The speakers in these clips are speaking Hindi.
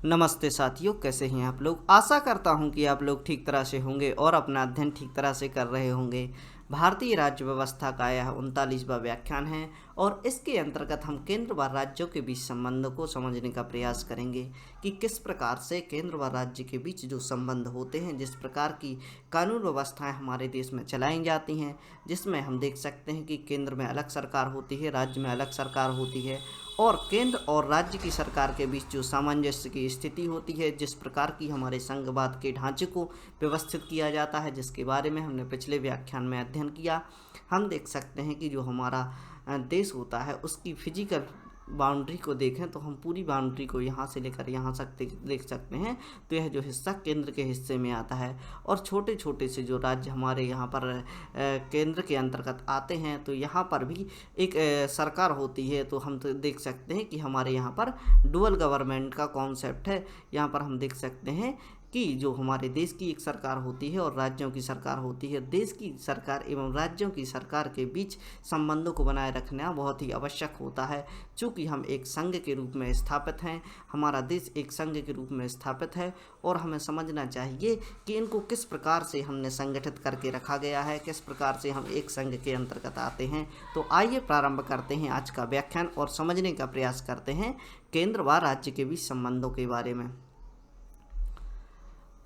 नमस्ते साथियों, कैसे हैं आप लोग। आशा करता हूं कि आप लोग ठीक तरह से होंगे और अपना अध्ययन ठीक तरह से कर रहे होंगे। भारतीय राज्य व्यवस्था का यह 39वां व्याख्यान है और इसके अंतर्गत हम केंद्र व राज्यों के बीच संबंधों को समझने का प्रयास करेंगे कि किस प्रकार से केंद्र व राज्य के बीच जो संबंध होते हैं, जिस प्रकार की कानून व्यवस्थाएं हमारे देश में चलाई जाती हैं, जिसमें हम देख सकते हैं कि केंद्र में अलग सरकार होती है, राज्य में अलग सरकार होती है और केंद्र और राज्य की सरकार के बीच जो सामंजस्य की स्थिति होती है, जिस प्रकार की हमारे संघवाद के ढांचे को व्यवस्थित किया जाता है, जिसके बारे में हमने पिछले व्याख्यान में अध्ययन किया। हम देख सकते हैं कि जो हमारा देश होता है उसकी फिजिकल बाउंड्री को देखें तो हम पूरी बाउंड्री को यहाँ से लेकर यहाँ तक देख सकते हैं। तो यह जो हिस्सा केंद्र के हिस्से में आता है और छोटे छोटे से जो राज्य हमारे यहाँ पर केंद्र के अंतर्गत आते हैं, तो यहाँ पर भी एक सरकार होती है। तो हम तो देख सकते हैं कि हमारे यहाँ पर डुअल गवर्नमेंट का कॉन्सेप्ट है। यहाँ पर हम देख सकते हैं कि जो हमारे देश की एक सरकार होती है और राज्यों की सरकार होती है। देश की सरकार एवं राज्यों की सरकार के बीच संबंधों को बनाए रखना बहुत ही आवश्यक होता है। चूँकि हम एक संघ के रूप में स्थापित हैं, हमारा देश एक संघ के रूप में स्थापित है और हमें समझना चाहिए कि इनको किस प्रकार से हमने संगठित करके रखा गया है, किस प्रकार से हम एक संघ के अंतर्गत आते हैं। तो आइए प्रारंभ करते हैं आज का व्याख्यान और समझने का प्रयास करते हैं केंद्र व राज्य के बीच संबंधों के बारे में।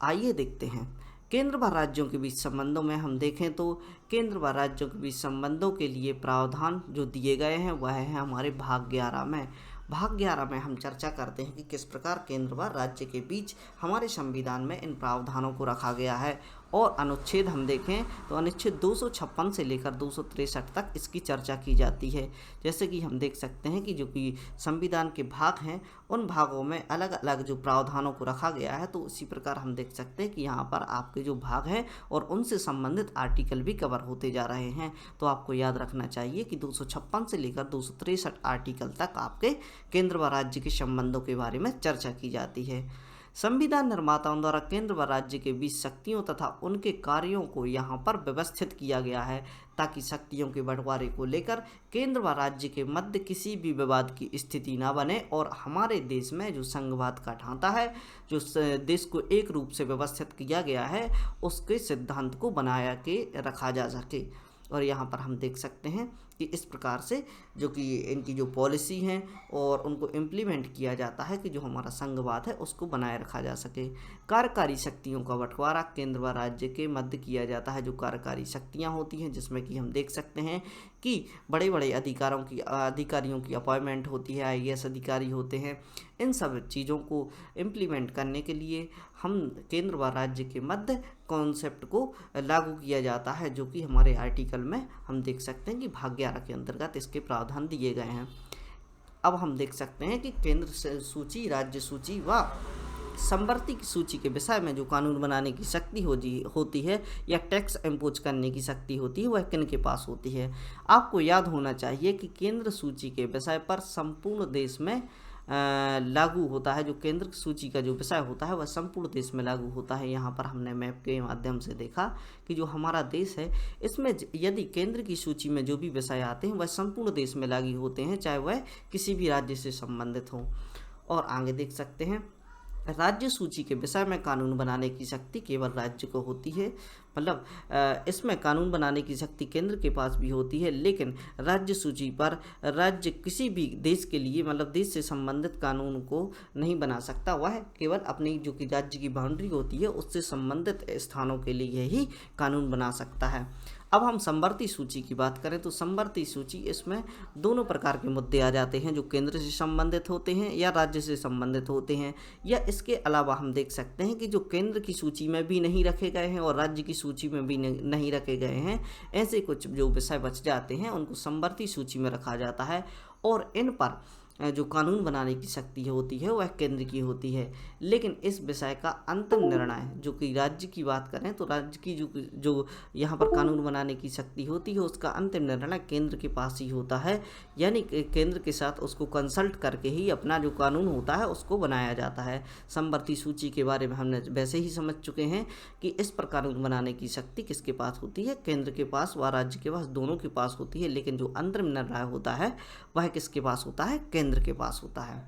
आइए देखते हैं केंद्र व राज्यों के बीच संबंधों में हम देखें तो केंद्र व राज्यों के बीच संबंधों के लिए प्रावधान जो दिए गए हैं वह है हमारे भाग 11 में। भाग 11 में हम चर्चा करते हैं कि किस प्रकार केंद्र व राज्य के बीच हमारे संविधान में इन प्रावधानों को रखा गया है। और अनुच्छेद हम देखें तो अनुच्छेद 256 से लेकर 263 तक इसकी चर्चा की जाती है। जैसे कि हम देख सकते हैं कि जो कि संविधान के भाग हैं उन भागों में अलग अलग जो प्रावधानों को रखा गया है। तो उसी प्रकार हम देख सकते हैं कि यहाँ पर आपके जो भाग हैं और उनसे संबंधित आर्टिकल भी कवर होते जा रहे हैं। तो आपको याद रखना चाहिए कि 256 से लेकर 263 आर्टिकल तक आपके केंद्र व राज्य के संबंधों के बारे में चर्चा की जाती है। संविधान निर्माताओं द्वारा केंद्र व राज्य के बीच शक्तियों तथा उनके कार्यों को यहाँ पर व्यवस्थित किया गया है ताकि शक्तियों के बंटवारे को लेकर केंद्र व राज्य के मध्य किसी भी विवाद की स्थिति ना बने और हमारे देश में जो संघवाद का ढांचा है, जो देश को एक रूप से व्यवस्थित किया गया है, उसके सिद्धांत को बनाया के रखा जा सके। और यहाँ पर हम देख सकते हैं कि इस प्रकार से जो कि इनकी जो पॉलिसी हैं और उनको इम्प्लीमेंट किया जाता है कि जो हमारा संघवाद है उसको बनाए रखा जा सके। कार्यकारी शक्तियों का बंटवारा केंद्र व राज्य के मध्य किया जाता है। जो कार्यकारी शक्तियाँ होती हैं जिसमें कि हम देख सकते हैं कि बड़े बड़े अधिकारियों की अपॉइंटमेंट होती है, IAS अधिकारी होते हैं। इन सब चीज़ों को इम्प्लीमेंट करने के लिए हम केंद्र व राज्य के मध्य कॉन्सेप्ट को लागू किया जाता है, जो कि हमारे आर्टिकल में हम देख सकते हैं कि भाग 11 के अंतर्गत इसके प्रावधान दिए गए हैं। अब हम देख सकते हैं कि केंद्र सूची, राज्य सूची व संवर्ती की सूची के विषय में जो कानून बनाने की शक्ति होती है या टैक्स इम्पोज करने की शक्ति होती है वह किन के पास होती है। आपको याद होना चाहिए कि केंद्र सूची के विषय पर संपूर्ण देश में लागू होता है। जो केंद्र सूची का जो विषय होता है वह संपूर्ण देश में लागू होता है। यहाँ पर हमने मैप के माध्यम से देखा कि जो हमारा देश है इसमें यदि केंद्र की सूची में जो भी विषय आते हैं वह संपूर्ण देश में लागू होते हैं, चाहे वह किसी भी राज्य से संबंधित हो। और आगे देख सकते हैं राज्य सूची के विषय में कानून बनाने की शक्ति केवल राज्य को होती है। मतलब इसमें कानून बनाने की शक्ति केंद्र के पास भी होती है, लेकिन राज्य सूची पर राज्य किसी भी देश के लिए, मतलब देश से संबंधित कानून को नहीं बना सकता। वह केवल अपनी जो कि राज्य की बाउंड्री होती है उससे संबंधित स्थानों के लिए ही कानून बना सकता है। अब हम संवर्ती सूची की बात करें तो संवर्ती सूची, इसमें दोनों प्रकार के मुद्दे आ जाते हैं, जो केंद्र से संबंधित होते हैं या राज्य से संबंधित होते हैं। या इसके अलावा हम देख सकते हैं कि जो केंद्र की सूची में भी नहीं रखे गए हैं और राज्य की सूची में भी नहीं रखे गए हैं, ऐसे कुछ जो विषय बच जाते हैं उनको संवर्ती सूची में रखा जाता है और इन पर जो कानून बनाने की शक्ति होती है वह केंद्र की होती है। लेकिन इस विषय का अंतिम निर्णय जो कि राज्य की बात करें तो राज्य की जो यहाँ पर कानून बनाने की शक्ति होती है उसका अंतिम निर्णय केंद्र के पास ही होता है। यानी केंद्र के साथ उसको कंसल्ट करके ही अपना जो कानून होता है उसको बनाया जाता है। संवर्ती सूची के बारे में हमने वैसे ही समझ चुके हैं कि इस पर कानून बनाने की शक्ति किसके पास होती है, केंद्र के पास व राज्य के पास, दोनों के पास होती है। लेकिन जो अंतरिम निर्णय होता है वह किसके पास होता है, केंद्र के पास होता है।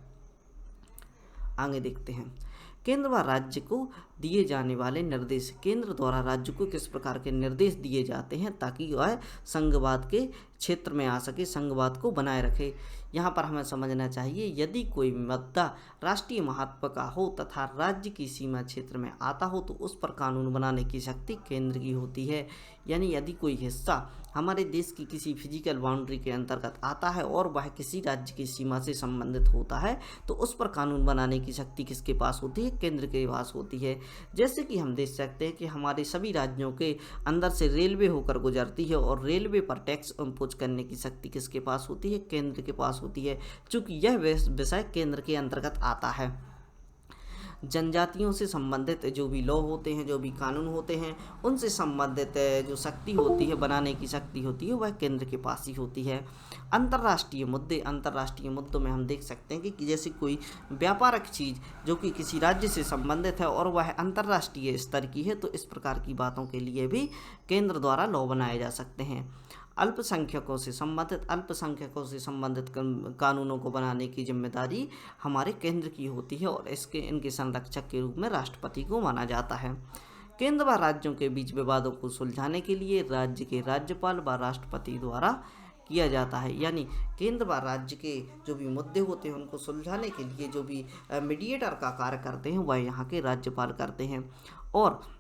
आगे देखते हैं। केंद्र व राज्य को दिए जाने वाले निर्देश। केंद्र द्वारा राज्य को किस प्रकार के निर्देश दिए जाते हैं ताकि वह संघवाद के क्षेत्र में आ सके, संघवाद को बनाए रखे। यहाँ पर हमें समझना चाहिए, यदि कोई मुद्दा राष्ट्रीय महत्व का हो तथा राज्य की सीमा क्षेत्र में आता हो तो उस पर कानून बनाने की शक्ति केंद्र की होती है। यानी यदि कोई हिस्सा हमारे देश की किसी फिजिकल बाउंड्री के अंतर्गत आता है और वह किसी राज्य की सीमा से संबंधित होता है तो उस पर कानून बनाने की शक्ति किसके पास होती है? केंद्र के पास होती है। जैसे कि हम देख सकते हैं कि हमारे सभी राज्यों के अंदर से रेलवे होकर गुजरती है और रेलवे पर टैक्स इम्पोज करने की शक्ति किसके पास होती है? केंद्र के पास होती है, चूँकि यह विषय केंद्र के अंतर्गत आता है। जनजातियों से संबंधित जो भी लॉ होते हैं, जो भी कानून होते हैं, उनसे संबंधित जो शक्ति होती है, बनाने की शक्ति होती है, वह केंद्र के पास ही होती है। अंतर्राष्ट्रीय मुद्दे। अंतर्राष्ट्रीय मुद्दों में हम देख सकते हैं कि जैसे कोई व्यापारिक चीज़ जो कि किसी राज्य से संबंधित है और वह अंतर्राष्ट्रीय स्तर की है, तो इस प्रकार की बातों के लिए भी केंद्र द्वारा लॉ बनाए जा सकते हैं। अल्पसंख्यकों से संबंधित कानूनों को बनाने की जिम्मेदारी हमारे केंद्र की होती है और इनके संरक्षक के रूप में राष्ट्रपति को माना जाता है। केंद्र व राज्यों के बीच विवादों को सुलझाने के लिए राज्य के राज्यपाल व राष्ट्रपति द्वारा किया जाता है। यानी केंद्र व राज्य के जो भी मुद्दे होते हैं उनको सुलझाने के लिए जो भी मीडिएटर का कार्य करते हैं वह यहाँ के राज्यपाल करते हैं। और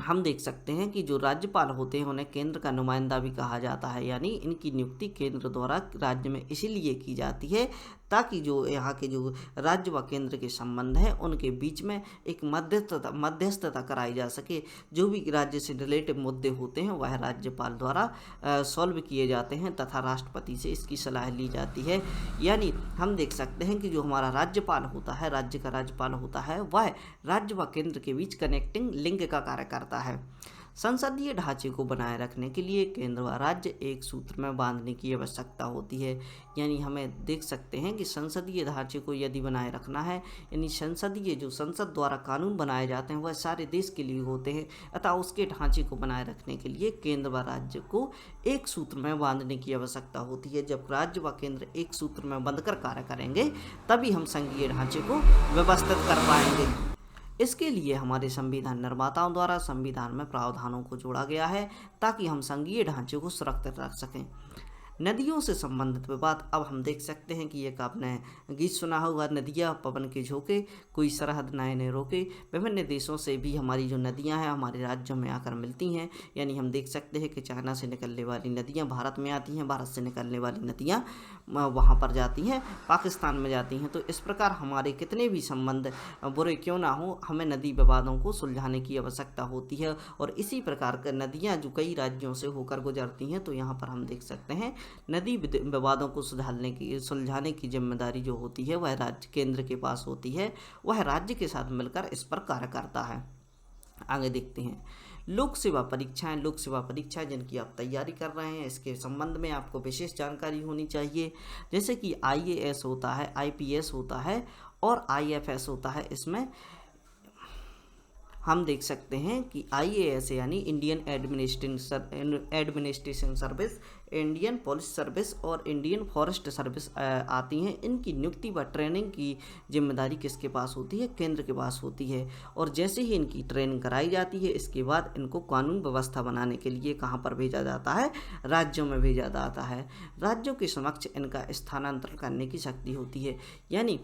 हम देख सकते हैं कि जो राज्यपाल होते हैं उन्हें केंद्र का नुमाइंदा भी कहा जाता है। यानी इनकी नियुक्ति केंद्र द्वारा राज्य में इसीलिए की जाती है ताकि जो यहाँ के जो राज्य व केंद्र के संबंध हैं उनके बीच में एक मध्यस्थता कराई जा सके। जो भी राज्य से रिलेटेड मुद्दे होते हैं वह राज्यपाल द्वारा सॉल्व किए जाते हैं तथा राष्ट्रपति से इसकी सलाह ली जाती है। यानी हम देख सकते हैं कि जो हमारा राज्यपाल होता है, राज्य का राज्यपाल होता है, वह राज्य व केंद्र के बीच कनेक्टिंग लिंक का कार्य करता है। संसदीय ढांचे को बनाए रखने के लिए केंद्र व राज्य एक सूत्र में बांधने की आवश्यकता होती है। यानी हमें देख सकते हैं कि संसदीय ढांचे को यदि बनाए रखना है, यानी संसद द्वारा कानून बनाए जाते हैं वह सारे देश के लिए होते हैं, अतः उसके ढांचे को बनाए रखने के लिए केंद्र व राज्य को एक सूत्र में बांधने की आवश्यकता होती है। जब राज्य व केंद्र एक सूत्र में बंधकर कार्य करेंगे तभी हम संघीय ढांचे को व्यवस्थित कर पाएंगे। इसके लिए हमारे संविधान निर्माताओं द्वारा संविधान में प्रावधानों को जोड़ा गया है ताकि हम संघीय ढांचे को सुरक्षित रख सकें। नदियों से संबंधित विवाद। अब हम देख सकते हैं कि एक आपने गीत सुना होगा, नदियाँ पवन के झोंके, कोई सरहद न रोके। विभिन्न देशों से भी हमारी जो नदियाँ हैं हमारे राज्यों में आकर मिलती हैं। यानी हम देख सकते हैं कि चाइना से निकलने वाली नदियाँ भारत में आती हैं, भारत से निकलने वाली नदियाँ वहाँ पर जाती हैं, पाकिस्तान में जाती हैं। तो इस प्रकार हमारे कितने भी संबंध बुरे क्यों ना हो, हमें नदी विवादों को सुलझाने की आवश्यकता होती है। और इसी प्रकार की नदियाँ जो कई राज्यों से होकर गुजरती हैं, तो यहाँ पर हम देख सकते हैं नदी विवादों को सुलझाने की जिम्मेदारी जो होती है वह राज्य केंद्र के पास होती है। वह राज्य के साथ मिलकर इस पर कार्य करता है। आगे देखते हैं लोक सेवा परीक्षाएं। लोक सेवा परीक्षा जिनकी आप तैयारी कर रहे हैं, इसके संबंध में आपको विशेष जानकारी होनी चाहिए। जैसे कि IAS होता है, IPS होता है और IFS होता है। इसमें हम देख सकते हैं कि IAS यानी Indian administration service, Indian police service और इंडियन फॉरेस्ट सर्विस आती हैं। इनकी नियुक्ति व ट्रेनिंग की जिम्मेदारी किसके पास होती है? केंद्र के पास होती है। और जैसे ही इनकी ट्रेनिंग कराई जाती है, इसके बाद इनको कानून व्यवस्था बनाने के लिए कहाँ पर भेजा जाता है? राज्यों में भेजा जाता है। राज्यों के समक्ष इनका स्थानांतरण करने की शक्ति होती है। यानी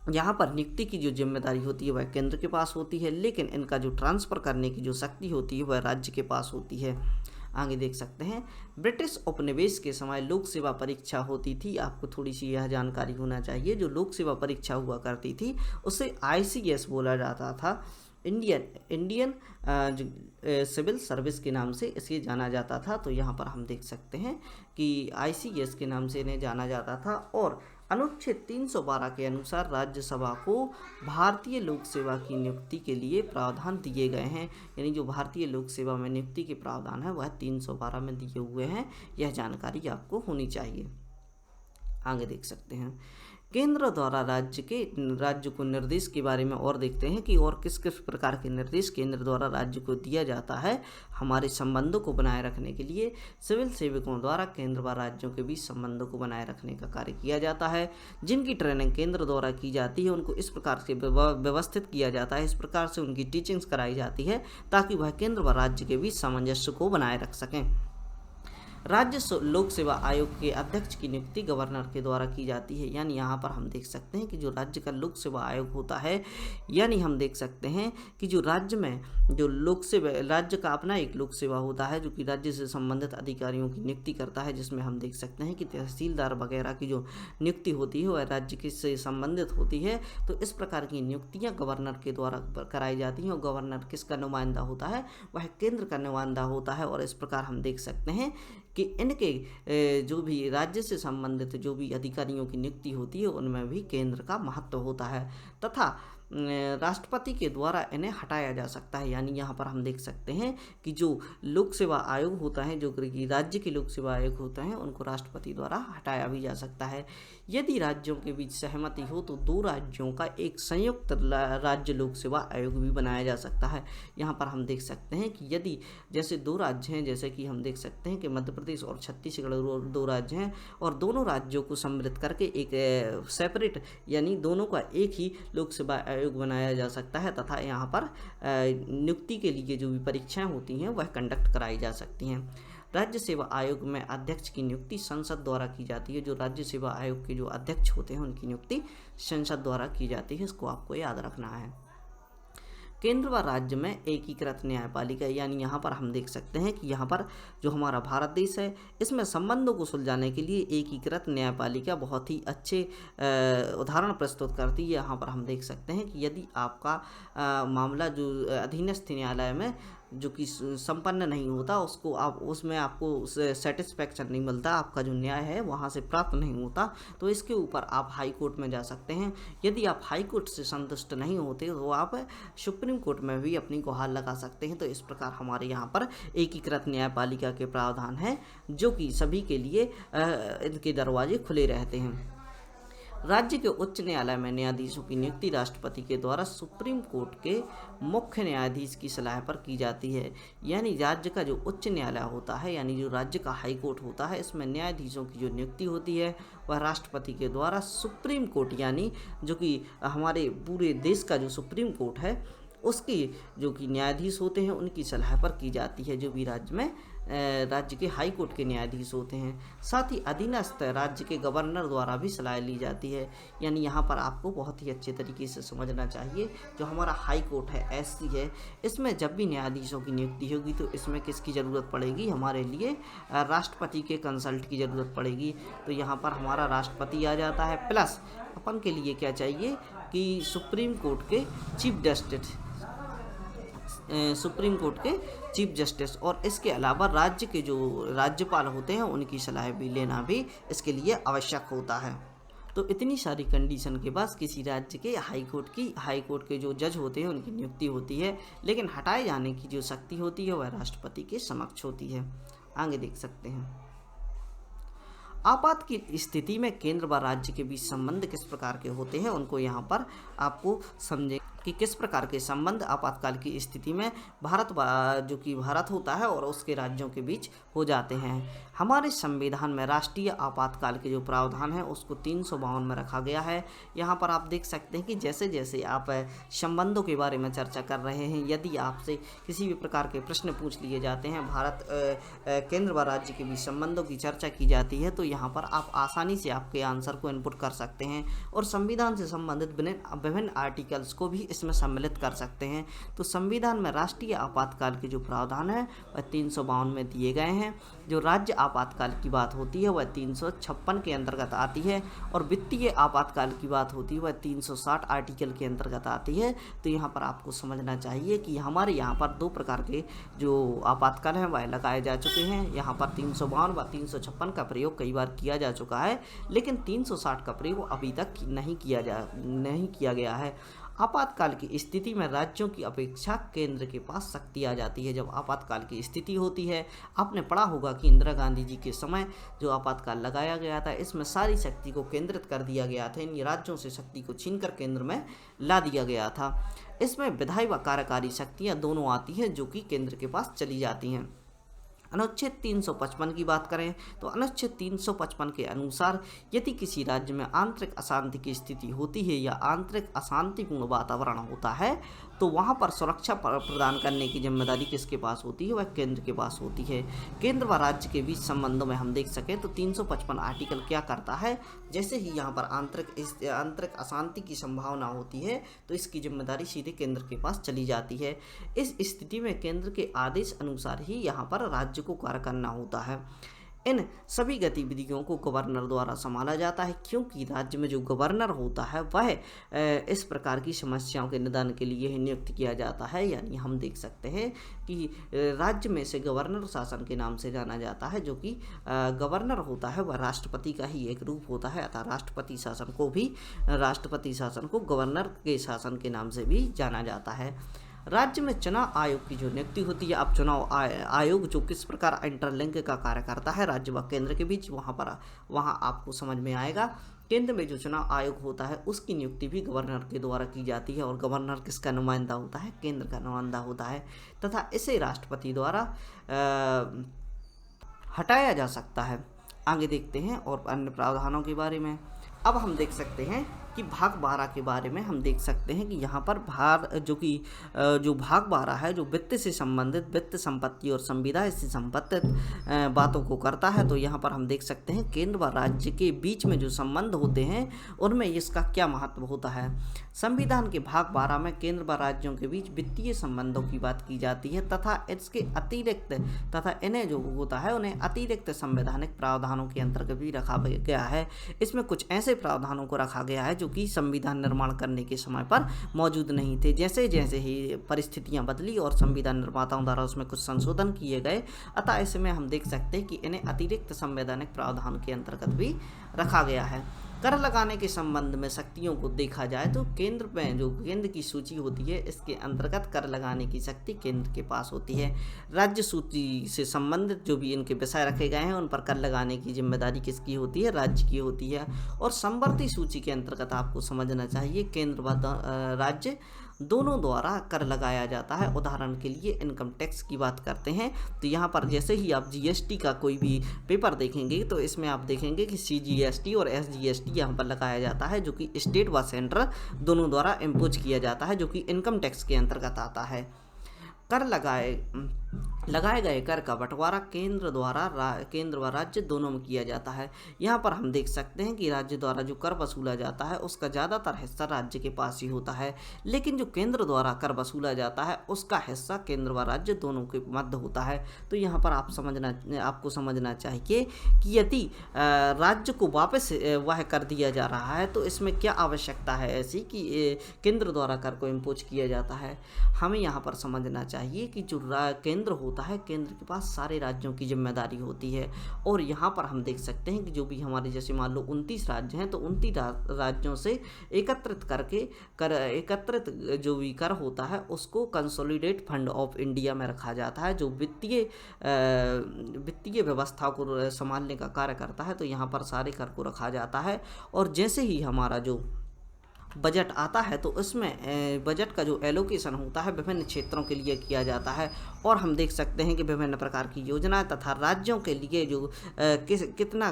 यहाँ पर नियुक्ति की जो जिम्मेदारी होती है वह केंद्र के पास होती है, लेकिन इनका जो ट्रांसफ़र करने की जो शक्ति होती है वह राज्य के पास होती है। आगे देख सकते हैं ब्रिटिश उपनिवेश के समय लोक सेवा परीक्षा होती थी। आपको थोड़ी सी यह जानकारी होना चाहिए। जो लोक सेवा परीक्षा हुआ करती थी उसे ICS बोला जाता था, इंडियन सिविल सर्विस के नाम से इसे जाना जाता था। तो यहाँ पर हम देख सकते हैं कि ICS के नाम से इन्हें जाना जाता था। और अनुच्छेद 312 के अनुसार राज्यसभा को भारतीय लोक सेवा की नियुक्ति के लिए प्रावधान दिए गए हैं। यानी जो भारतीय लोक सेवा में नियुक्ति के प्रावधान है वह 312 में दिए हुए हैं। यह जानकारी आपको होनी चाहिए। आगे देख सकते हैं केंद्र द्वारा राज्य को निर्देश के बारे में और देखते हैं कि और किस किस प्रकार के निर्देश केंद्र द्वारा राज्य को दिया जाता है हमारे संबंधों को बनाए रखने के लिए। सिविल सेवकों द्वारा केंद्र व राज्यों के बीच संबंधों को बनाए रखने का कार्य किया जाता है। जिनकी ट्रेनिंग केंद्र द्वारा की जाती है उनको इस प्रकार से व्यवस्थित किया जाता है, इस प्रकार से उनकी टीचिंग्स कराई जाती है ताकि वह केंद्र व राज्य के बीच सामंजस्य को बनाए रख सकें। राज्य लोक सेवा आयोग के अध्यक्ष की नियुक्ति गवर्नर के द्वारा की जाती है। यानी यहाँ पर हम देख सकते हैं कि जो राज्य का लोक सेवा आयोग होता है, यानी हम देख सकते हैं कि जो राज्य में जो लोक सेवा, राज्य का अपना एक लोक सेवा होता है जो कि राज्य से संबंधित अधिकारियों की नियुक्ति करता है, जिसमें हम देख सकते हैं कि तहसीलदार वगैरह की जो नियुक्ति होती है वह राज्य से संबंधित होती है। तो इस प्रकार की नियुक्तियाँ गवर्नर के द्वारा कराई जाती हैं और गवर्नर किसका नुमाइंदा होता है, वह केंद्र का नुमाइंदा होता है। और इस प्रकार हम देख सकते हैं कि इनके जो भी राज्य से संबंधित जो भी अधिकारियों की नियुक्ति होती है उनमें भी केंद्र का महत्व होता है तथा राष्ट्रपति के द्वारा इन्हें हटाया जा सकता है। यानी यहाँ पर हम देख सकते हैं कि जो लोक सेवा आयोग होता है, जो कि राज्य के लोक सेवा आयोग होते हैं, उनको राष्ट्रपति द्वारा हटाया भी जा सकता है। यदि राज्यों के बीच सहमति हो तो दो राज्यों का एक संयुक्त राज्य लोक सेवा आयोग भी बनाया जा सकता है। यहाँ पर हम देख सकते हैं कि यदि जैसे दो राज्य हैं, जैसे कि हम देख सकते हैं कि मध्य प्रदेश और छत्तीसगढ़ दो राज्य हैं और दोनों राज्यों को सम्मिलित करके एक सेपरेट यानी दोनों का एक ही लोक सेवा आयोग बनाया जा सकता है तथा यहाँ पर नियुक्ति के लिए जो भी परीक्षाएं होती हैं वह कंडक्ट कराई जा सकती हैं। राज्य सेवा आयोग में अध्यक्ष की नियुक्ति संसद द्वारा की जाती है। जो राज्य सेवा आयोग के जो अध्यक्ष होते हैं उनकी नियुक्ति संसद द्वारा की जाती है, इसको आपको याद रखना है। केंद्र व राज्य में एकीकृत न्यायपालिका, यानी यहाँ पर हम देख सकते हैं कि यहाँ पर जो हमारा भारत देश है इसमें संबंधों को सुलझाने के लिए एकीकृत न्यायपालिका बहुत ही अच्छे उदाहरण प्रस्तुत करती है। यहाँ पर हम देख सकते हैं कि यदि आपका मामला जो अधीनस्थ न्यायालय में जो कि संपन्न नहीं होता, उसको आप उसमें आपको सेटिस्फैक्शन नहीं मिलता, आपका जो न्याय है वहाँ से प्राप्त नहीं होता, तो इसके ऊपर आप हाई कोर्ट में जा सकते हैं। यदि आप हाई कोर्ट से संतुष्ट नहीं होते तो आप सुप्रीम कोर्ट में भी अपनी गुहार लगा सकते हैं। तो इस प्रकार हमारे यहाँ पर एकीकृत न्यायपालिका के प्रावधान हैं जो कि सभी के लिए इनके दरवाजे खुले रहते हैं। राज्य के उच्च न्यायालय में न्यायाधीशों की नियुक्ति राष्ट्रपति के द्वारा सुप्रीम कोर्ट के मुख्य न्यायाधीश की सलाह पर की जाती है। यानी राज्य का जो उच्च न्यायालय होता है, यानी जो राज्य का हाई कोर्ट होता है, इसमें न्यायाधीशों की जो नियुक्ति होती है वह राष्ट्रपति के द्वारा सुप्रीम कोर्ट, यानी जो कि हमारे पूरे देश का जो सुप्रीम कोर्ट है उसकी जो कि न्यायाधीश होते हैं उनकी सलाह पर की जाती है, जो भी राज्य में राज्य के हाई कोर्ट के न्यायाधीश होते हैं। साथ ही अधीनस्थ राज्य के गवर्नर द्वारा भी सलाह ली जाती है। यानी यहाँ पर आपको बहुत ही अच्छे तरीके से समझना चाहिए, जो हमारा हाई कोर्ट है एससी है, इसमें जब भी न्यायाधीशों की नियुक्ति होगी तो इसमें किसकी ज़रूरत पड़ेगी, हमारे लिए राष्ट्रपति के कंसल्ट की ज़रूरत पड़ेगी। तो यहाँ पर हमारा राष्ट्रपति आ जाता है, प्लस अपन के लिए क्या चाहिए कि सुप्रीम कोर्ट के चीफ जस्टिस और इसके अलावा राज्य के जो राज्यपाल होते हैं उनकी सलाह भी लेना भी इसके लिए आवश्यक होता है। तो इतनी सारी कंडीशन के बाद किसी राज्य के हाई कोर्ट के जो जज होते हैं उनकी नियुक्ति होती है, लेकिन हटाए जाने की जो शक्ति होती है वह राष्ट्रपति के समक्ष होती है। आगे देख सकते हैं, आपात की स्थिति में केंद्र व राज्य के बीच संबंध किस प्रकार के होते हैं, उनको यहाँ पर आपको समझे कि किस प्रकार के संबंध आपातकाल की स्थिति में जो कि भारत होता है और उसके राज्यों के बीच हो जाते हैं। हमारे संविधान में राष्ट्रीय आपातकाल के जो प्रावधान है उसको 352 में रखा गया है। यहाँ पर आप देख सकते हैं कि जैसे जैसे आप संबंधों के बारे में चर्चा कर रहे हैं, यदि आपसे किसी भी प्रकार के प्रश्न पूछ लिए जाते हैं, भारत केंद्र व राज्य के बीच संबंधों की चर्चा की जाती है, तो यहाँ पर आप आसानी से आपके आंसर को इनपुट कर सकते हैं और संविधान से संबंधित विभिन्न आर्टिकल्स को भी इसमें सम्मिलित कर सकते हैं। तो संविधान में राष्ट्रीय आपातकाल के जो प्रावधान है वह 352 में दिए गए हैं। जो राज्य आपातकाल की बात होती है वह 356 के अंतर्गत आती है और वित्तीय आपातकाल की बात होती है वह 360 आर्टिकल के अंतर्गत आती है। तो यहाँ पर आपको समझना चाहिए कि हमारे यहाँ पर दो प्रकार के जो आपातकाल हैं वह लगाए जा चुके हैं। यहाँ पर 352 व 356 का प्रयोग कई बार किया जा चुका है, लेकिन 360 का प्रयोग अभी तक नहीं किया गया है। आपातकाल की स्थिति में राज्यों की अपेक्षा केंद्र के पास शक्ति आ जाती है। जब आपातकाल की स्थिति होती है, आपने पढ़ा होगा कि इंदिरा गांधी जी के समय जो आपातकाल लगाया गया था, इसमें सारी शक्ति को केंद्रित कर दिया गया था, इन राज्यों से शक्ति को छीनकर केंद्र में ला दिया गया था। इसमें विधायी व कार्यकारी शक्तियाँ दोनों आती हैं जो कि केंद्र के पास चली जाती हैं। अनुच्छेद 355 की बात करें तो अनुच्छेद 355 के अनुसार यदि किसी राज्य में आंतरिक अशांति की स्थिति होती है या आंतरिक अशांतिपूर्ण वातावरण होता है तो वहां पर सुरक्षा प्रदान करने की जिम्मेदारी किसके पास होती है? वह केंद्र के पास होती है। केंद्र व राज्य के बीच संबंधों में हम देख सकें तो 355 आर्टिकल क्या करता है, जैसे ही यहाँ पर आंतरिक अशांति की संभावना होती है तो इसकी जिम्मेदारी सीधे केंद्र के पास चली जाती है। इस स्थिति में केंद्र के आदेश अनुसार ही यहाँ पर राज्य को कार्य करना होता है। इन सभी गतिविधियों को गवर्नर द्वारा संभाला जाता है, क्योंकि राज्य में जो गवर्नर होता है वह इस प्रकार की समस्याओं के निदान के लिए ही नियुक्त किया जाता है। यानी हम देख सकते हैं कि राज्य में से गवर्नर शासन के नाम से जाना जाता है, जो कि गवर्नर होता है वह राष्ट्रपति का ही एक रूप होता है, अतः राष्ट्रपति शासन को गवर्नर के शासन के नाम से भी जाना जाता है। राज्य में चुनाव आयोग की जो नियुक्ति होती है, अब चुनाव आयोग जो किस प्रकार इंटरलिंक का कार्य करता है राज्य व केंद्र के बीच, वहाँ आपको समझ में आएगा। केंद्र में जो चुनाव आयोग होता है उसकी नियुक्ति भी गवर्नर के द्वारा की जाती है, और गवर्नर किसका नुमाइंदा होता है? केंद्र का नुमाइंदा होता है, तथा इसे राष्ट्रपति द्वारा हटाया जा सकता है। आगे देखते हैं और अन्य प्रावधानों के बारे में। अब हम देख सकते हैं कि भाग 12 के बारे में हम देख सकते हैं कि यहाँ पर जो भाग 12 है, जो वित्त से संबंधित, वित्त संपत्ति और संविदा से संबंधित बातों को करता है। तो यहाँ पर हम देख सकते हैं केंद्र व राज्य के बीच में जो संबंध होते हैं उनमें इसका क्या महत्व होता है। संविधान के भाग 12 में केंद्र व राज्यों के बीच वित्तीय संबंधों की बात की जाती है, तथा इसके अतिरिक्त इन्हें जो होता है उन्हें अतिरिक्त संवैधानिक प्रावधानों के अंतर्गत भी रखा गया है। इसमें कुछ ऐसे प्रावधानों को रखा गया है जो कि संविधान निर्माण करने के समय पर मौजूद नहीं थे। जैसे जैसे ही परिस्थितियां बदली और संविधान निर्माताओं द्वारा उसमें कुछ संशोधन किए गए, अतः इसमें हम देख सकते हैं कि इन्हें अतिरिक्त संवैधानिक प्रावधान के अंतर्गत भी रखा गया है। कर लगाने के संबंध में शक्तियों को देखा जाए तो केंद्र में जो केंद्र की सूची होती है, इसके अंतर्गत कर लगाने की शक्ति केंद्र के पास होती है। राज्य सूची से संबंधित जो भी इनके विषय रखे गए हैं उन पर कर लगाने की जिम्मेदारी किसकी होती है? राज्य की होती है। और संवर्ती सूची के अंतर्गत आपको समझना चाहिए केंद्र व राज्य दोनों द्वारा कर लगाया जाता है। उदाहरण के लिए इनकम टैक्स की बात करते हैं तो यहाँ पर जैसे ही आप जीएसटी का कोई भी पेपर देखेंगे तो इसमें आप देखेंगे कि सीजीएसटी और एसजीएसटी यहाँ पर लगाया जाता है, जो कि स्टेट व सेंट्रल दोनों द्वारा इम्पोज किया जाता है, जो कि इनकम टैक्स के अंतर्गत आता है। कर लगाए गए कर का बंटवारा केंद्र व राज्य दोनों में किया जाता है। यहाँ पर हम देख सकते हैं कि राज्य द्वारा जो कर वसूला जाता है उसका ज़्यादातर हिस्सा राज्य के पास ही होता है, लेकिन जो केंद्र द्वारा कर वसूला जाता है उसका हिस्सा केंद्र व राज्य दोनों के मध्य होता है। तो यहाँ पर आपको समझना चाहिए कि यदि राज्य को वापस वह कर दिया जा रहा है तो इसमें क्या आवश्यकता है ऐसी कि केंद्र द्वारा कर को इम्पोज किया जाता है। हमें यहाँ पर समझना चाहिए कि जो केंद्र होता है, केंद्र के पास सारे राज्यों की जिम्मेदारी होती है, और यहाँ पर हम देख सकते हैं कि जो भी हमारे जैसे मान लो 29 राज्य हैं तो 29 राज्यों से एकत्रित जो भी कर होता है उसको कंसोलिडेट फंड ऑफ इंडिया में रखा जाता है, जो वित्तीय व्यवस्था को संभालने का कार्य करता है। तो यहाँ पर सारे कर को रखा जाता है, और जैसे ही हमारा जो बजट आता है तो उसमें बजट का जो एलोकेशन होता है विभिन्न क्षेत्रों के लिए किया जाता है, और हम देख सकते हैं कि विभिन्न प्रकार की योजनाएं तथा राज्यों के लिए जो कितना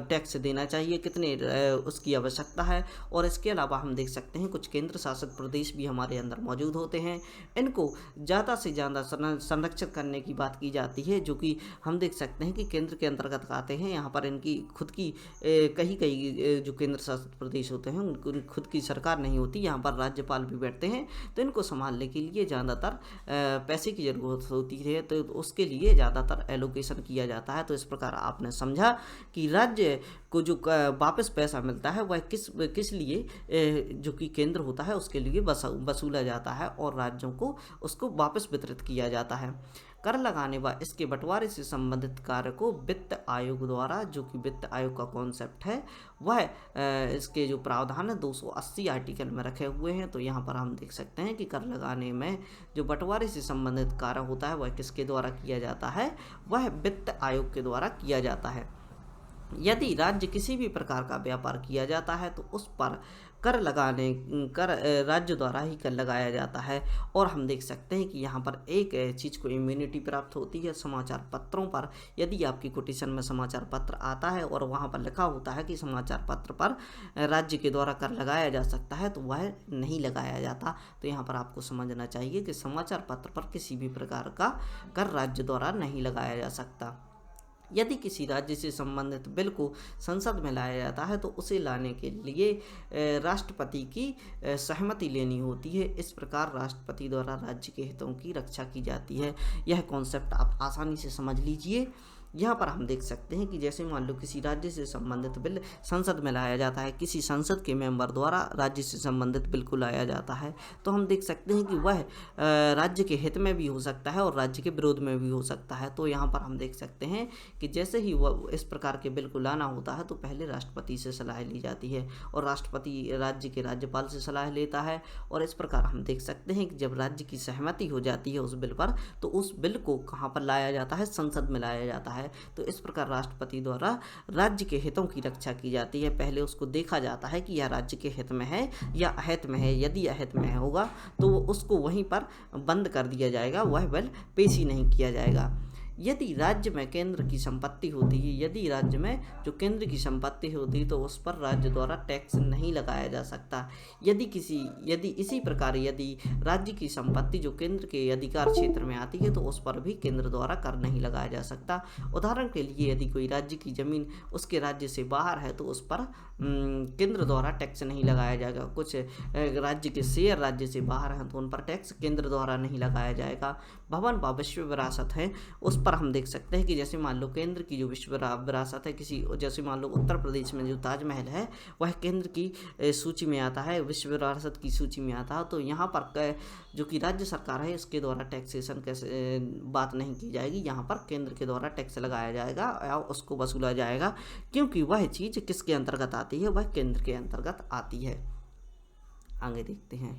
टैक्स देना चाहिए, कितने उसकी आवश्यकता है। और इसके अलावा हम देख सकते हैं कुछ केंद्र शासित प्रदेश भी हमारे अंदर मौजूद होते हैं, इनको ज़्यादा से ज़्यादा संरक्षित करने की बात की जाती है, जो कि हम देख सकते हैं कि केंद्र के अंतर्गत आते हैं। यहाँ पर इनकी खुद की कई जो केंद्र शासित प्रदेश होते हैं उनकी खुद की सरकार नहीं होती, यहाँ पर राज्यपाल भी बैठते हैं, तो इनको संभालने के लिए ज़्यादातर पैसे की ज़रूरत होती है, तो उसके लिए ज़्यादातर एलोकेशन किया जाता है। तो इस प्रकार आपने समझा कि राज्य को जो वापस पैसा मिलता है वह किस लिए जो कि केंद्र होता है उसके लिए वसूला जाता है और राज्यों को उसको वापस वितरित किया जाता है। कर लगाने व इसके बंटवारे से संबंधित कार्य को वित्त आयोग द्वारा, जो कि वित्त आयोग का कॉन्सेप्ट है, वह इसके जो प्रावधान है 280 आर्टिकल में रखे हुए हैं। तो यहाँ पर हम देख सकते हैं कि कर लगाने में जो बंटवारे से संबंधित कार्य होता है वह किसके द्वारा किया जाता है, वह वित्त आयोग के द्वारा किया जाता है। यदि राज्य किसी भी प्रकार का व्यापार किया जाता है तो उस पर कर राज्य द्वारा ही कर लगाया जाता है। और हम देख सकते हैं कि यहाँ पर एक चीज़ को इम्यूनिटी प्राप्त होती है समाचार पत्रों पर। यदि आपकी कोटेशन में समाचार पत्र आता है और वहाँ पर लिखा होता है कि समाचार पत्र पर राज्य के द्वारा कर लगाया जा सकता है तो वह नहीं लगाया जाता। तो यहाँ पर आपको समझना चाहिए कि समाचार पत्र पर किसी भी प्रकार का कर राज्य द्वारा नहीं लगाया जा सकता। यदि किसी राज्य से संबंधित बिल को संसद में लाया जाता है तो उसे लाने के लिए राष्ट्रपति की सहमति लेनी होती है। इस प्रकार राष्ट्रपति द्वारा राज्य के हितों की रक्षा की जाती है। यह कॉन्सेप्ट आप आसानी से समझ लीजिए। यहाँ पर हम देख सकते हैं कि जैसे मान लो किसी राज्य से संबंधित बिल संसद में लाया जाता है, किसी संसद के मेंबर द्वारा राज्य से संबंधित बिल को लाया जाता है, तो हम देख सकते हैं कि वह राज्य के हित में भी हो सकता है और राज्य के विरोध में भी हो सकता है। तो यहाँ पर हम देख सकते हैं कि जैसे ही वह इस प्रकार के बिल को लाना होता है तो पहले राष्ट्रपति से सलाह ली जाती है और राष्ट्रपति राज्य के राज्यपाल से सलाह लेता है। और इस प्रकार हम देख सकते हैं कि जब राज्य की सहमति हो जाती है उस बिल पर तो उस बिल को कहाँ पर लाया जाता है, संसद में लाया जाता है। तो इस प्रकार राष्ट्रपति द्वारा राज्य के हितों की रक्षा की जाती है। पहले उसको देखा जाता है कि यह राज्य के हित में है या अहित में है। यदि अहित में होगा तो उसको वहीं पर बंद कर दिया जाएगा, वह बिल पेश ही नहीं किया जाएगा। यदि राज्य में केंद्र की संपत्ति होती है, यदि राज्य में जो केंद्र की संपत्ति होती है तो उस पर राज्य द्वारा टैक्स नहीं लगाया जा सकता। यदि इसी प्रकार यदि राज्य की संपत्ति जो केंद्र के अधिकार क्षेत्र में आती है तो उस पर भी केंद्र द्वारा कर नहीं लगाया जा सकता। उदाहरण के लिए यदि कोई राज्य की जमीन उसके राज्य से बाहर है तो उस पर केंद्र द्वारा टैक्स नहीं लगाया जाएगा। कुछ राज्य के शेयर राज्य से बाहर हैं तो उन पर टैक्स केंद्र द्वारा नहीं लगाया जाएगा। भवन व विश्व विरासत है उस पर हम देख सकते हैं कि जैसे मान लो केंद्र की जो विश्व विरासत है, जैसे मान लो उत्तर प्रदेश में जो ताजमहल है वह केंद्र की सूची में आता है, विश्व विरासत की सूची में आता है। तो यहाँ पर जो कि राज्य सरकार है इसके द्वारा टैक्सेशन कैसे बात नहीं की जाएगी, यहाँ पर केंद्र के द्वारा टैक्स लगाया जाएगा या उसको वसूला जाएगा, क्योंकि वह चीज़ किसके अंतर्गत आती है, वह केंद्र के अंतर्गत आती है। आगे देखते हैं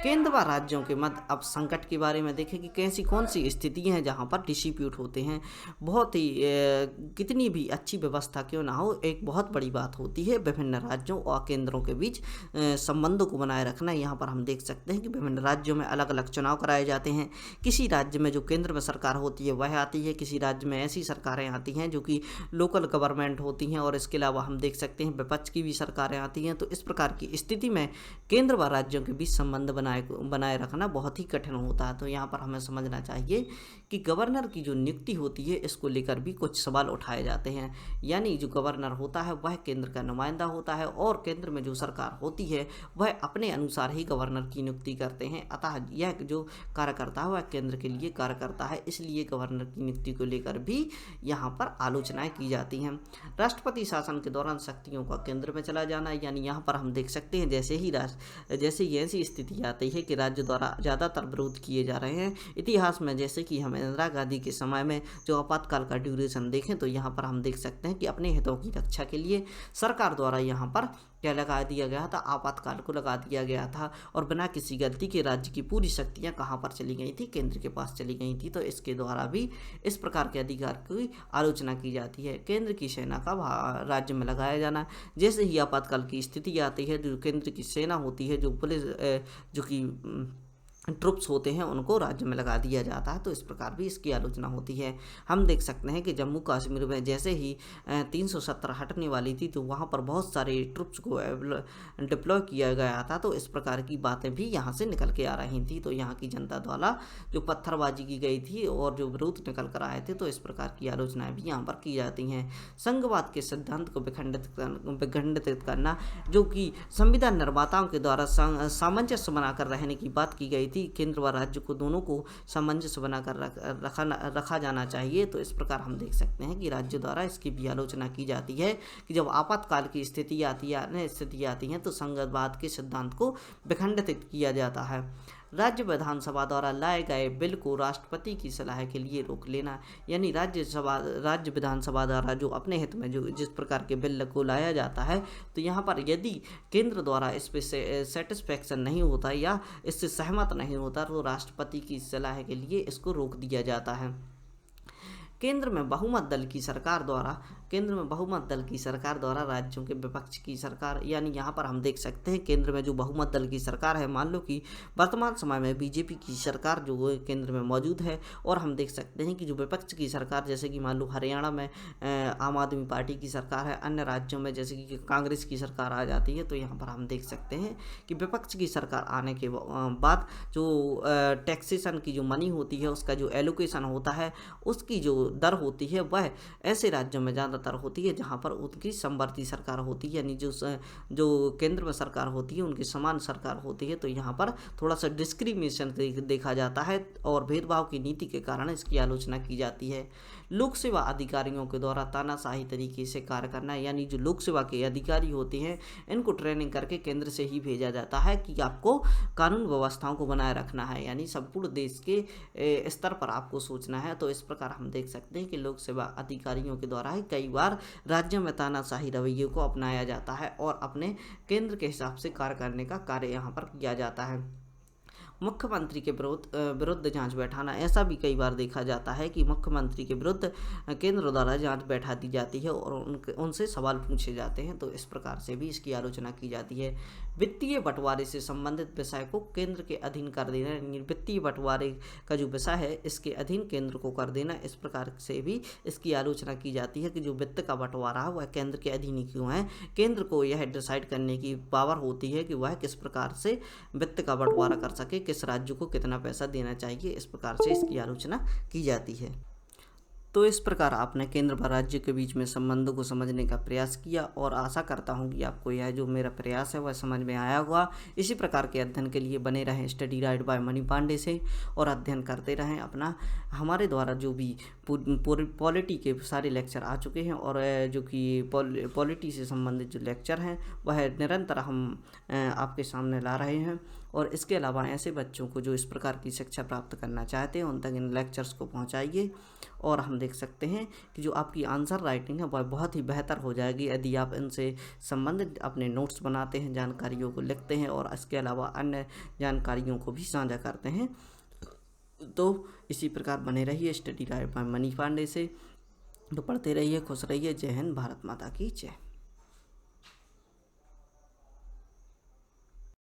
केंद्र व राज्यों के मध्य अब संकट के बारे में देखें कि कैसी कौन सी स्थितियां हैं जहां पर डिस्प्यूट होते हैं। बहुत ही कितनी भी अच्छी व्यवस्था क्यों ना हो, एक बहुत बड़ी बात होती है विभिन्न राज्यों और केंद्रों के बीच संबंधों को बनाए रखना। यहाँ पर हम देख सकते हैं कि विभिन्न राज्यों में अलग अलग चुनाव कराए जाते हैं। किसी राज्य में जो केंद्र में सरकार होती है वह आती है, किसी राज्य में ऐसी सरकारें आती हैं जो कि लोकल गवर्नमेंट होती हैं, और इसके अलावा हम देख सकते हैं विपक्ष की भी सरकारें आती हैं। तो इस प्रकार की स्थिति में केंद्र व राज्यों के बीच संबंध बनाए रखना बहुत ही कठिन होता है। तो यहाँ पर हमें समझना चाहिए कि गवर्नर की जो नियुक्ति होती है इसको लेकर भी कुछ सवाल उठाए जाते हैं। यानी जो गवर्नर होता है वह केंद्र का नुमाइंदा होता है और केंद्र में जो सरकार होती है वह अपने अनुसार ही गवर्नर की नियुक्ति करते हैं। अतः यह जो कार्य करता है वह केंद्र के लिए कार्य करता है, इसलिए गवर्नर की नियुक्ति को लेकर भी यहाँ पर आलोचनाएं की जाती हैं। राष्ट्रपति शासन के दौरान शक्तियों का केंद्र में चला जाना, यानी यहाँ पर हम देख सकते हैं जैसे ही ऐसी स्थिति आती है कि राज्य द्वारा ज़्यादातर विरोध किए जा रहे हैं। इतिहास में जैसे कि हम इंदिरा गांधी के समय में जो आपातकाल का ड्यूरेशन देखें तो यहाँ पर हम देख सकते हैं कि अपने हितों की रक्षा के लिए सरकार द्वारा यहाँ पर क्या लगा दिया गया था, आपातकाल को लगा दिया गया था, और बिना किसी गलती के राज्य की पूरी शक्तियाँ कहाँ पर चली गई थी, केंद्र के पास चली गई थी। तो इसके द्वारा भी इस प्रकार के अधिकार की आलोचना की जाती है। केंद्र की सेना का राज्य में लगाया जाना, जैसे ही आपातकाल की स्थिति आती है जो केंद्र की सेना होती है, जो पुलिस जो कि ट्रुप्स होते हैं उनको राज्य में लगा दिया जाता है। तो इस प्रकार भी इसकी आलोचना होती है। हम देख सकते हैं कि जम्मू कश्मीर में जैसे ही 370 हटने वाली थी तो वहाँ पर बहुत सारे ट्रुप्स को डिप्लॉय किया गया था। तो इस प्रकार की बातें भी यहाँ से निकल के आ रही थी। तो यहाँ की जनता द्वारा जो पत्थरबाजी की गई थी और जो विरोध निकल कर आए थे, तो इस प्रकार की आलोचनाएँ भी यहाँ पर की जाती हैं। संघवाद के सिद्धांत को विखंडित करना, जो कि संविधान निर्माताओं के द्वारा सामंजस्य बनाकर रहने की बात की गई नीति केंद्र व राज्य को दोनों को सामंजस्य बनाकर रखा जाना चाहिए। तो इस प्रकार हम देख सकते हैं कि राज्य द्वारा इसकी भी आलोचना की जाती है कि जब आपातकाल की स्थिति आती है तो संघवाद के सिद्धांत को विखंडित किया जाता है। राज्य विधानसभा द्वारा लाए गए बिल को राष्ट्रपति की सलाह के लिए रोक लेना, यानी राज्य विधानसभा द्वारा जो अपने हित में जो जिस प्रकार के बिल को लाया जाता है, तो यहाँ पर यदि केंद्र द्वारा इस पर सेटिस्फेक्शन नहीं होता या इससे सहमत नहीं होता तो राष्ट्रपति की सलाह के लिए इसको रोक दिया जाता है। केंद्र में बहुमत दल की सरकार द्वारा राज्यों के विपक्ष की सरकार, यानी यहाँ पर हम देख सकते हैं केंद्र में जो बहुमत दल की सरकार है, मान लो कि वर्तमान समय में बीजेपी की सरकार जो केंद्र में मौजूद है, और हम देख सकते हैं कि जो विपक्ष की सरकार जैसे कि मान लो हरियाणा में आम आदमी पार्टी की सरकार है, अन्य राज्यों में जैसे कि कांग्रेस की सरकार आ जाती है, तो यहाँ पर हम देख सकते हैं कि विपक्ष की सरकार आने के बाद जो टैक्सेशन की जो मनी होती है, उसका जो एलोकेशन होता है, उसकी जो दर होती है वह ऐसे राज्यों में ज़्यादातर होती है जहां पर उनकी समवर्ती सरकार होती है, यानी जो केंद्र में सरकार होती है उनकी समान सरकार होती है। तो यहाँ पर थोड़ा सा डिस्क्रिमिनेशन देखा जाता है और भेदभाव की नीति के कारण इसकी आलोचना की जाती है। लोक सेवा अधिकारियों के द्वारा तानाशाही तरीके से कार्य करना, यानी जो लोक सेवा के अधिकारी होते हैं इनको ट्रेनिंग करके केंद्र से ही भेजा जाता है कि आपको कानून व्यवस्थाओं को बनाए रखना है, यानी संपूर्ण देश के स्तर पर आपको सोचना है। तो इस प्रकार हम देख सकते हैं कि लोक सेवा अधिकारियों के द्वारा ही कई बार राज्यों में तानाशाही रवैये को अपनाया जाता है और अपने केंद्र के हिसाब से कार्य करने का कार्य यहाँ पर किया जाता है। मुख्यमंत्री के विरुद्ध जांच बैठाना, ऐसा भी कई बार देखा जाता है कि मुख्यमंत्री के विरुद्ध केंद्र द्वारा जांच बैठा दी जाती है और उनसे सवाल पूछे जाते हैं। तो इस प्रकार से भी इसकी आलोचना की जाती है। वित्तीय बंटवारे से संबंधित विषय को केंद्र के अधीन कर देना, वित्तीय बंटवारे का जो विषय है इसके अधीन केंद्र को कर देना, इस प्रकार से भी इसकी आलोचना की जाती है कि जो वित्त का बंटवारा है वह केंद्र के अधीन ही क्यों है। केंद्र को यह डिसाइड करने की पावर होती है कि वह किस प्रकार से वित्त का बंटवारा कर सके, किस राज्य को कितना पैसा देना चाहिए, इस प्रकार से इसकी आलोचना की जाती है। तो इस प्रकार आपने केंद्र व राज्य के बीच में संबंधों को समझने का प्रयास किया और आशा करता हूं कि आपको यह जो मेरा प्रयास है वह समझ में आया होगा। इसी प्रकार के अध्ययन के लिए बने रहें study guide by Mani Pandey से और अध्ययन करते रहें अपना। हमारे द्वारा जो भी पॉलिटी के सारे लेक्चर आ चुके हैं और जो कि पॉलिटी से संबंधित जो लेक्चर हैं वह निरंतर हम आपके सामने ला रहे हैं। और इसके अलावा ऐसे बच्चों को जो इस प्रकार की शिक्षा प्राप्त करना चाहते हैं उन तक इन लेक्चर्स को पहुंचाइए। और हम देख सकते हैं कि जो आपकी आंसर राइटिंग है वह बहुत ही बेहतर हो जाएगी यदि आप इनसे संबंधित अपने नोट्स बनाते हैं, जानकारियों को लिखते हैं और इसके अलावा अन्य जानकारियों को भी साझा करते हैं। तो इसी प्रकार बने रहिए study guide by Mani Pandey से। तो पढ़ते रहिए, खुश रहिए। जय हिंद, भारत माता की जय।